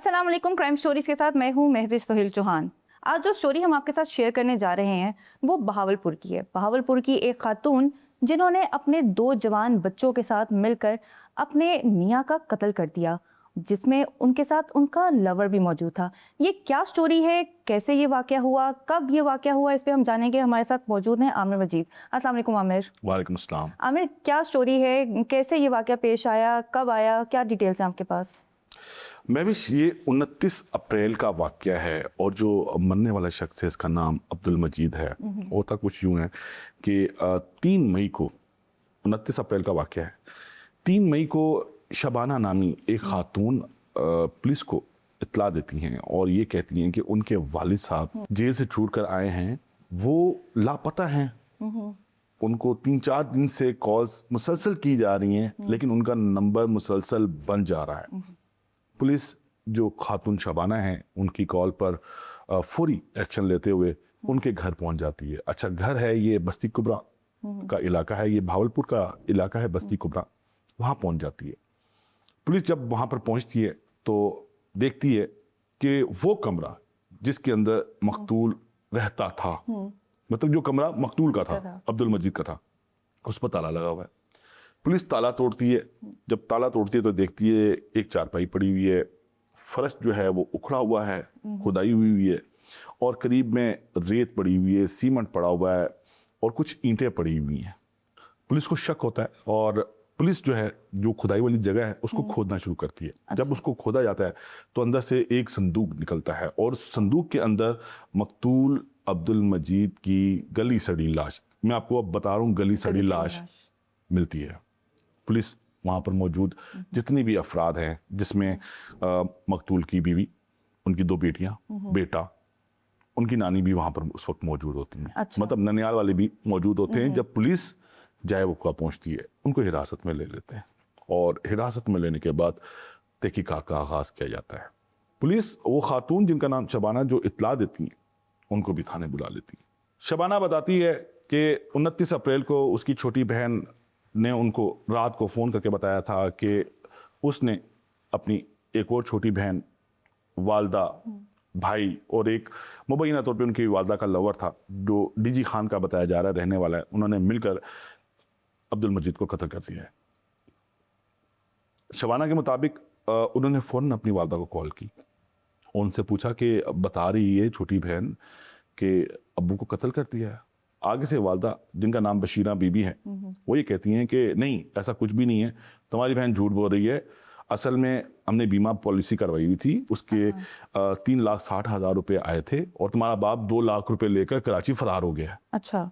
अस्सलाम वालेकुम। Crime stories के साथ मैं हूँ महविश सोहेल चौहान। आज जो स्टोरी हम आपके साथ शेयर करने जा रहे हैं वो बहावलपुर की है। बहावलपुर की एक खातून जिन्होंने अपने 2 जवान बच्चों के साथ मिलकर अपने मियाँ का कत्ल कर दिया, जिसमें उनके साथ उनका लवर भी मौजूद था। ये क्या स्टोरी है, कैसे ये वाकया हुआ, कब ये वाकया हुआ, इस पे हम जानेंगे। हमारे साथ मौजूद हैं आमिर मजीद। अस्सलाम वालेकुम आमिर। वालेकुम अस्सलाम। आमिर, क्या स्टोरी है, कैसे ये वाकया पेश आया, कब आया, क्या डिटेल्स हैं आपके पास? मैं भी ये 29 अप्रैल का वाक़या है और जो मरने वाला शख्स है इसका नाम अब्दुल मजीद है। होता कुछ यूँ है कि 3 मई को, 29 अप्रैल का वाक़या है, 3 मई को शबाना नामी एक खातून पुलिस को इत्तला देती हैं और ये कहती हैं कि उनके वालिद साहब जेल से छूट कर आए हैं, वो लापता हैं। उनको 3-4 दिन से कॉल्स मुसलसल की जा रही हैं लेकिन उनका नंबर मुसलसल बंद जा रहा है। पुलिस जो खातून शबाना है उनकी कॉल पर फौरी एक्शन लेते हुए उनके घर पहुंच जाती है। अच्छा, घर है ये बस्ती कुबरा का इलाका है, ये भावलपुर का इलाका है बस्ती कुबरा। वहाँ पहुंच जाती है पुलिस। जब वहाँ पर पहुंचती है तो देखती है कि वो कमरा जिसके अंदर मकतूल रहता था, मतलब जो कमरा मकतूल का था, अब्दुल मजीद का था, उस पर ताला लगा हुआ है। पुलिस ताला तोड़ती है। जब ताला तोड़ती है तो देखती है एक चारपाई पड़ी हुई है, फर्श जो है वो उखड़ा हुआ है, खुदाई हुई है और करीब में रेत पड़ी हुई है, सीमेंट पड़ा हुआ है और कुछ ईंटें पड़ी हुई हैं। पुलिस को शक होता है और पुलिस जो है जो खुदाई वाली जगह है उसको खोदना शुरू करती है। अच्छा। जब उसको खोदा जाता है तो अंदर से एक संदूक निकलता है और संदूक के अंदर मकतूल अब्दुल मजीद की गली सड़ी लाश, मैं आपको अब बता रहा हूँ, गली सड़ी लाश मिलती है। पुलिस वहाँ पर मौजूद जितनी भी अफराद हैं, जिसमें मकतूल की बीवी, उनकी 2 बेटियां, बेटा, उनकी नानी भी वहाँ पर उस वक्त मौजूद होती हैं। अच्छा। मतलब ननियाल वाले भी मौजूद होते हैं। जब पुलिस जाए वो पहुँचती है, उनको हिरासत में ले लेते हैं और हिरासत में लेने के बाद तहकीकात का आगाज़ किया जाता है। पुलिस वो खातून जिनका नाम शबाना जो इत्तला देती हैं उनको भी थाने बुला लेती है। शबाना बताती है कि 29 अप्रैल को उसकी छोटी बहन ने उनको रात को फ़ोन करके बताया था कि उसने अपनी एक और छोटी बहन, वालदा, भाई और एक मुबैना तौर पे उनकी वालदा का लवर था जो डीजी खान का बताया जा रहा है रहने वाला है, उन्होंने मिलकर अब्दुल मजीद को कत्ल कर दिया है। शबाना के मुताबिक उन्होंने फ़ौरन अपनी वालदा को कॉल की, उनसे पूछा कि बता रही है छोटी बहन कि अब्बू को कत्ल कर दिया है। आगे से वालदा जिनका नाम बशीरा बीबी है वो ये कहती हैं कि नहीं, ऐसा कुछ भी नहीं है, तुम्हारी बहन झूठ बोल रही है। असल में हमने बीमा पॉलिसी करवाई हुई थी, उसके 3,60,000 रुपये आए थे और तुम्हारा बाप 2 लाख रुपए लेकर कराची फरार हो गया। अच्छा।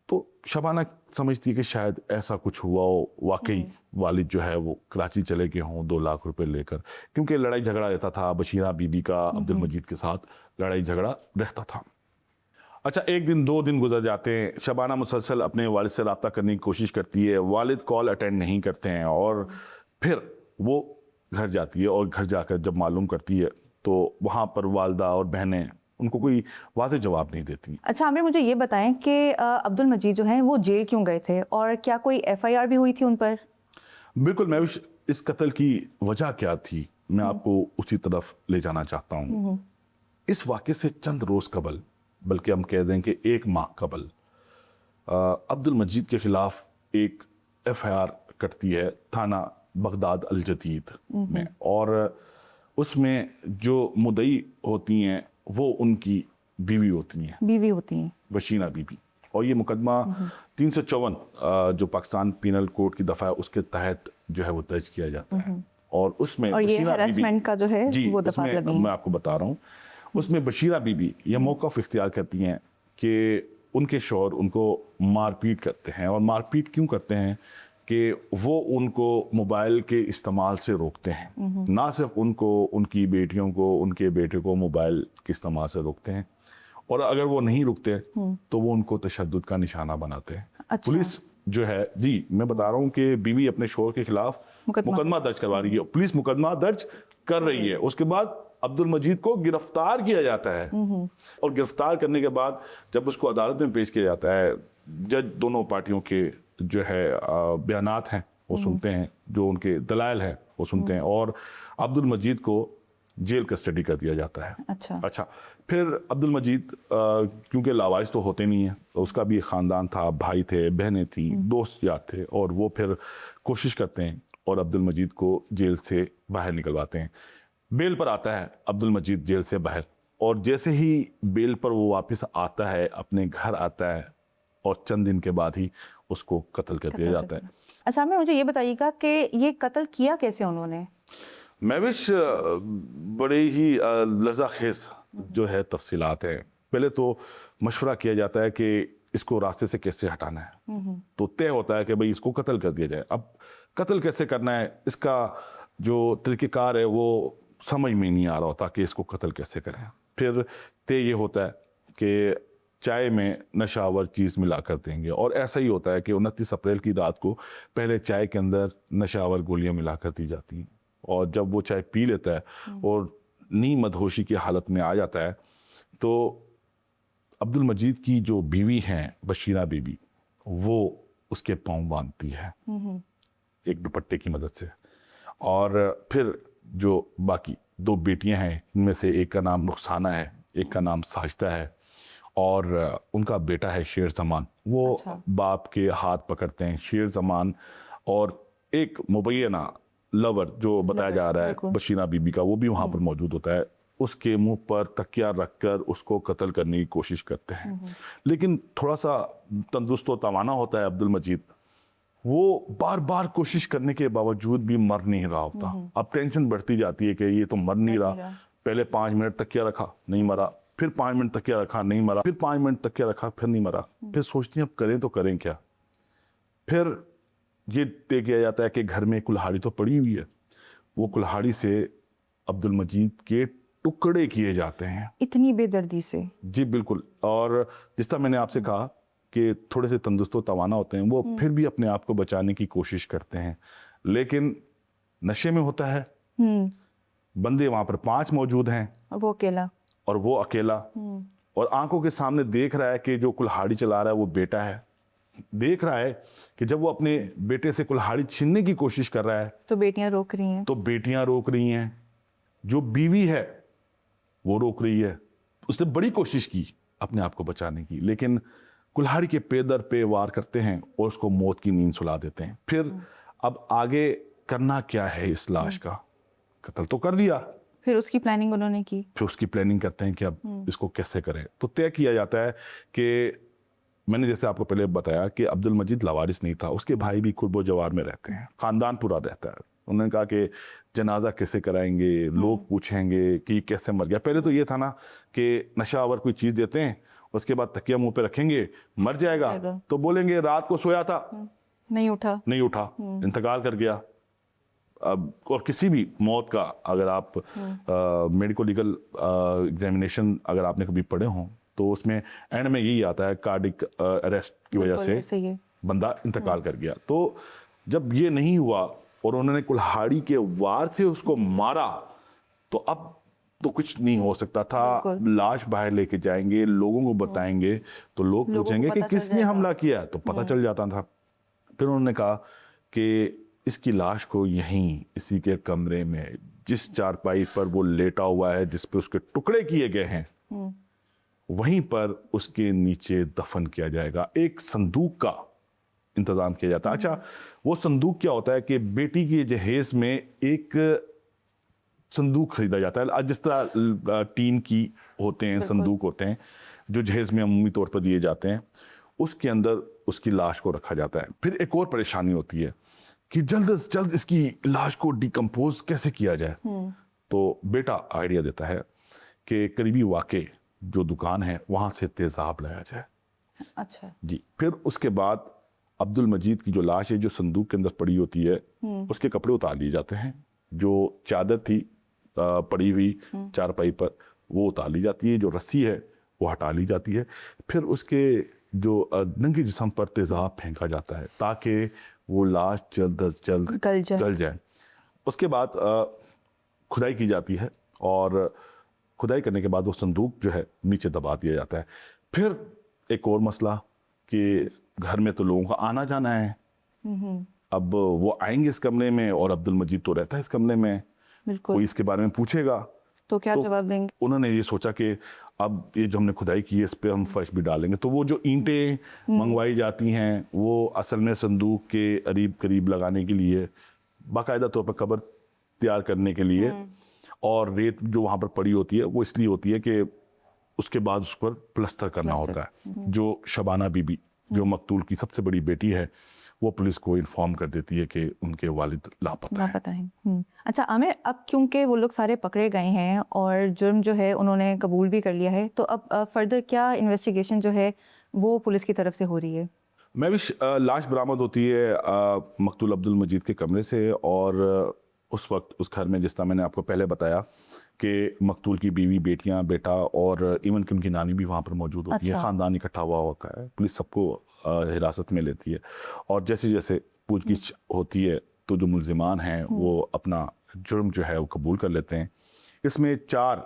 तो शबाना समझती है कि शायद ऐसा कुछ हुआ हो, वाकई वालिद जो है वो कराची चले गए हों 2 लाख रुपए लेकर, क्योंकि लड़ाई झगड़ा रहता था बशीरा बीबी का अब्दुल मजीद के साथ, लड़ाई झगड़ा रहता था। अच्छा, 1 दिन 2 दिन गुजर जाते हैं। शबाना मुसलसल अपने वालिद से रब्ता करने की कोशिश करती है, वालिद कॉल अटेंड नहीं करते हैं और फिर वो घर जाती है और घर जाकर जब मालूम करती है तो वहाँ पर वालदा और बहनें उनको कोई वाज़ेह जवाब नहीं देती। अच्छा आमिर, मुझे ये बताएं कि अब्दुल मजीद जो हैं वो जेल क्यों गए थे और क्या कोई FIR भी हुई थी उन पर? बिल्कुल, मैं इस कत्ल की वजह क्या थी मैं आपको उसी तरफ ले जाना चाहता हूँ। इस वाक़े से चंद रोज़ कबल, बल्कि हम कह दें कि 1 माह कबल, अब्दुल मजीद के खिलाफ एक FIR कटती है थाना बगदाद अल जदीद में और उसमें जो मुद्दई होती हैं वो उनकी बीवी होती हैं, बशीरा बीबी। और ये मुकदमा 354 जो पाकिस्तान पीनल कोड की दफ़ा है उसके तहत जो है वो दर्ज किया जाता है और उसमें और ये हैरेसमेंट का जो है वो दफ़ा लगी है। मैं आपको बता रहा हूँ, उसमें बशीरा बीबी यह मौक़िफ़ इख्तियार करती हैं कि उनके शौहर उनको मारपीट करते हैं और मारपीट क्यों करते हैं कि वो उनको मोबाइल के इस्तेमाल से रोकते हैं। ना सिर्फ उनको, उनकी बेटियों को, उनके बेटे को मोबाइल के इस्तेमाल से रोकते हैं और अगर वो नहीं रुकते तो वो उनको तशद्दुद का निशाना बनाते हैं। अच्छा। पुलिस जो है, जी मैं बता रहा हूँ कि बीवी अपने शौहर के खिलाफ मुकदमा दर्ज करवा रही है, पुलिस मुकदमा दर्ज कर रही है। उसके बाद अब्दुल मजीद को गिरफ्तार किया जाता है और गिरफ्तार करने के बाद जब उसको अदालत में पेश किया जाता है, जज दोनों पार्टियों के जो है बयानात हैं वो सुनते हैं, जो उनके दलाइल हैं वो सुनते हैं और अब्दुल मजीद को जेल कस्टडी कर दिया जाता है। अच्छा। फिर अब्दुल मजीद क्योंकि लावारिस तो होते नहीं हैं, तो उसका भी एक ख़ानदान था, भाई थे, बहनें थी, दोस्त यार थे, और वो फिर कोशिश करते हैं और अब्दुल मजीद को जेल से बाहर निकलवाते हैं। बेल पर आता है अब्दुल मजीद जेल से बाहर, और जैसे ही बेल पर वो वापस आता है, अपने घर आता है, और चंद दिन के बाद ही उसको कत्ल कर दिया जाता है। अच्छा आमिर, मुझे ये बताइएगा कि ये कत्ल किया कैसे उन्होंने? महविश बड़े ही लर्ज़ाखेज़ जो है तफसीलात हैं। पहले तो मशवरा किया जाता है कि इसको रास्ते से कैसे हटाना है, तो तय होता है कि भाई इसको कत्ल कर दिया जाए। अब कत्ल कैसे करना है, इसका जो तरीक़ेकार है वो समझ में नहीं आ रहा होता कि इसको कत्ल कैसे करें। फिर तय ये होता है कि चाय में नशावर चीज़ मिलाकर देंगे, और ऐसा ही होता है कि 29 अप्रैल की रात को पहले चाय के अंदर नशावर गोलियां मिलाकर दी जाती हैं, और जब वो चाय पी लेता है और नीम मदहोशी की हालत में आ जाता है, तो अब्दुल मजीद की जो बीवी हैं बशीरा बीबी, वो उसके पाँव बांधती है एक दुपट्टे की मदद से। और फिर जो बाकी 2 बेटियां हैं, इनमें से एक का नाम रुखसाना है, एक का नाम साजिदा है, और उनका बेटा है शेर ज़मान। वो बाप के हाथ पकड़ते हैं शेर ज़मान, और एक मुबैना लवर जो बताया जा रहा है बशीरा बीबी का, वो भी वहाँ पर मौजूद होता है। उसके मुंह पर तकिया रखकर उसको कत्ल करने की कोशिश करते हैं, लेकिन थोड़ा सा तंदुरुस्त व तवाना होता है अब्दुल मजीद। वो बार बार कोशिश करने के बावजूद भी मर नहीं रहा होता। अब टेंशन बढ़ती जाती है कि ये तो मर नहीं रहा। पहले 5 मिनट तकिया रखा, नहीं मरा, फिर 5 मिनट तकिया रखा, नहीं मरा, फिर 5 मिनट तकिया रखा, फिर नहीं मरा। फिर सोचती हैं अब करें तो करें क्या। फिर ये तय किया जाता है कि घर में कुल्हाड़ी तो पड़ी हुई है, वो कुल्हाड़ी से अब्दुल मजीद के टुकड़े किए जाते हैं। इतनी बेदर्दी से? जी बिल्कुल। और जिस तरह मैंने आपसे कहा कि थोड़े से तंदुरुस्त तवाना होते हैं, वो फिर भी अपने आप को बचाने की कोशिश करते हैं, लेकिन नशे में होता है। बंदे वहां पर 5 मौजूद हैं, वो अकेला, और आंखों के सामने देख रहा है कि जो कुल्हाड़ी चला रहा है वो बेटा है। देख रहा है कि जब वो अपने बेटे से कुल्हाड़ी छीनने की कोशिश कर रहा है तो बेटियां रोक रही हैं, जो बीवी है वो रोक रही है। उसने बड़ी कोशिश की अपने आप को बचाने की, लेकिन कुल्हाड़ी के पे दर पे वार करते हैं और उसको मौत की नींद सुला देते हैं। फिर अब आगे करना क्या है इस लाश का? कत्ल तो कर दिया, फिर उसकी प्लानिंग उन्होंने की। फिर उसकी प्लानिंग करते हैं कि अब इसको कैसे करें। तो तय किया जाता है कि मैंने जैसे आपको पहले बताया कि अब्दुल मजीद लावारिस नहीं था, उसके भाई भी कुर्बो जवार में रहते हैं, खानदान पूरा रहता है। उन्होंने कहा कि जनाजा कैसे कराएंगे, लोग पूछेंगे कि कैसे मर गया। पहले तो ये था ना कि नशावर कोई चीज़ देते हैं, उसके बाद तकिया मुंह पे रखेंगे, मर जाएगा, तो बोलेंगे रात को सोया था, नहीं उठा, इंतकाल कर गया। अब और किसी भी मौत का अगर आप मेडिको लीगल एग्जामिनेशन अगर आपने कभी पढ़े हों, तो उसमें एंड में यही आता है कार्डिक अरेस्ट की वजह से बंदा इंतकाल कर गया। तो जब ये नहीं हुआ और उन्होंने कुल्हाड़ी के वार से उसको मारा, तो अब तो कुछ नहीं हो सकता था। लाश बाहर लेके जाएंगे, लोगों को बताएंगे, तो लोग पूछेंगे कि किसने हमला किया, तो पता चल जाता था। फिर उन्होंने कहा कि इसकी लाश को यहीं इसी के कमरे में जिस चारपाई पर वो लेटा हुआ है, जिस पे उसके टुकड़े किए गए हैं, वहीं पर उसके नीचे दफन किया जाएगा। एक संदूक का इंतजाम किया जाता है। अच्छा, वो संदूक क्या होता है कि बेटी की जहेज में एक संदूक खरीदा जाता है, जिस तरह टीन की होते हैं, संदूक होते हैं जो जहेज में अमूमी तौर पर दिए जाते हैं, उसके अंदर उसकी लाश को रखा जाता है। फिर एक और परेशानी होती है कि जल्द से जल्द इसकी लाश को डिकम्पोज कैसे किया जाए। तो बेटा आइडिया देता है कि करीबी वाक़े जो दुकान है वहां से तेजाब लाया जाए। अच्छा जी। फिर उसके बाद अब्दुल मजीद की जो लाश है, जो संदूक के अंदर पड़ी होती है, उसके कपड़े उतार लिए जाते हैं। जो चादर थी पड़ी हुई चारपाई पर, वो उतार ली जाती है। जो रस्सी है वो हटा ली जाती है। फिर उसके जो नंगे जिस्म पर तेजाब फेंका जाता है ताकि वो लाश जल्द अज जल्द गल जाए। उसके बाद खुदाई की जाती है, और खुदाई करने के बाद वो संदूक जो है नीचे दबा दिया जाता है। फिर एक और मसला कि घर में तो लोगों का आना जाना है। अब वो आएंगे इस कमरे में, और अब्दुल मजीद तो रहता है इस कमरे में, कोई इसके बारे में पूछेगा तो क्या जवाब देंगे? उन्होंने ये सोचा कि अब ये जो हमने खुदाई की है इस पे हम फर्श भी डालेंगे। तो वो जो ईंटें मंगवाई जाती हैं वो असल में संदूक के करीब करीब लगाने के लिए, बाकायदा तौर पर कब्र तैयार करने के लिए, और रेत जो वहाँ पर पड़ी होती है वो इसलिए होती है कि उसके बाद उस पर प्लस्तर करना होता है। जो शबाना बीबी जो मकतूल की सबसे बड़ी बेटी है, वो पुलिस को इन्फॉर्म कर देती है कि उनके वालिद लापता है। अच्छा आमिर, अब क्योंकि वो लोग सारे पकड़े गए हैं और जुर्म जो है उन्होंने कबूल भी कर लिया है, तो अब फर्दर क्या इन्वेस्टिगेशन जो है वो पुलिस की तरफ से हो रही है? मैं भी लाश बरामद होती है मकतूल अब्दुल मजीद के कमरे से, और उस वक्त उस घर में, जिस तरह मैंने आपको पहले बताया कि मकतूल की बीवी, बेटियां, बेटा और इवन कि उनकी नानी भी वहाँ पर मौजूद होती है। ख़ानदान इकट्ठा हुआ होता है, पुलिस सबको हिरासत में लेती है, और जैसे जैसे पूछगिछ होती है तो जो मुल्जिमान हैं वो अपना जुर्म जो है वो कबूल कर लेते हैं। इसमें 4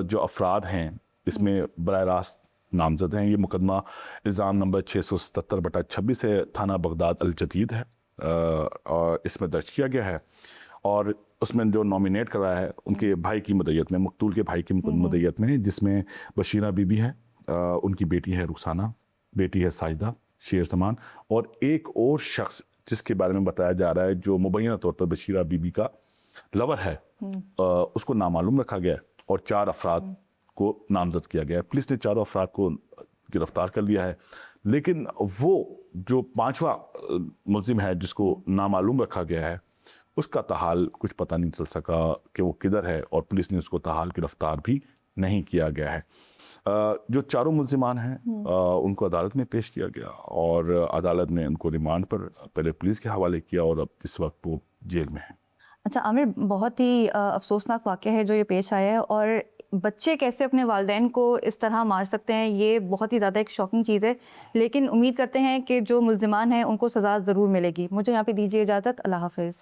जो अफराद हैं इसमें बराह रास्त नामजद हैं। ये मुकदमा इल्ज़ाम नंबर 677/26 है, थाना बगदाद अल जदीद है, और इसमें दर्ज किया गया है। और उसमें जो नॉमिनेट कराया है उनके भाई की मदयत में, मकतूल के भाई की मदयत में, जिसमें बशीरा बीबी है, उनकी बेटी है रुखसाना, बेटी है साइदा शेर समान, और एक और शख्स जिसके बारे में बताया जा रहा है जो मुबैना तौर पर बशीरा बीबी का लवर है, उसको नामालूम रखा गया है, और 4 अफराद को नामजद किया गया है। पुलिस ने 4 अफराद को गिरफ्तार कर लिया है, लेकिन वो जो 5वां मुल्जिम है जिसको नामालूम रखा गया है, उसका ताहाल कुछ पता नहीं चल सका कि वो किधर है, और पुलिस ने उसको ताहाल गिरफ्तार भी नहीं किया गया है। जो 4 मुल्जिमान हैं उनको अदालत में पेश किया गया, और अदालत ने उनको रिमांड पर पहले पुलिस के हवाले किया, और अब इस वक्त वो जेल में है। अच्छा आमिर, बहुत ही अफसोसनाक वाक़या है जो ये पेश आया है, और बच्चे कैसे अपने वालिदैन को इस तरह मार सकते हैं, ये बहुत ही ज़्यादा एक शॉकिंग चीज़ है। लेकिन उम्मीद करते हैं कि जो मुल्जिमान हैं उनको सज़ा ज़रूर मिलेगी। मुझे यहाँ पे दीजिए इजाज़त। अल्लाह हाफ़िज़।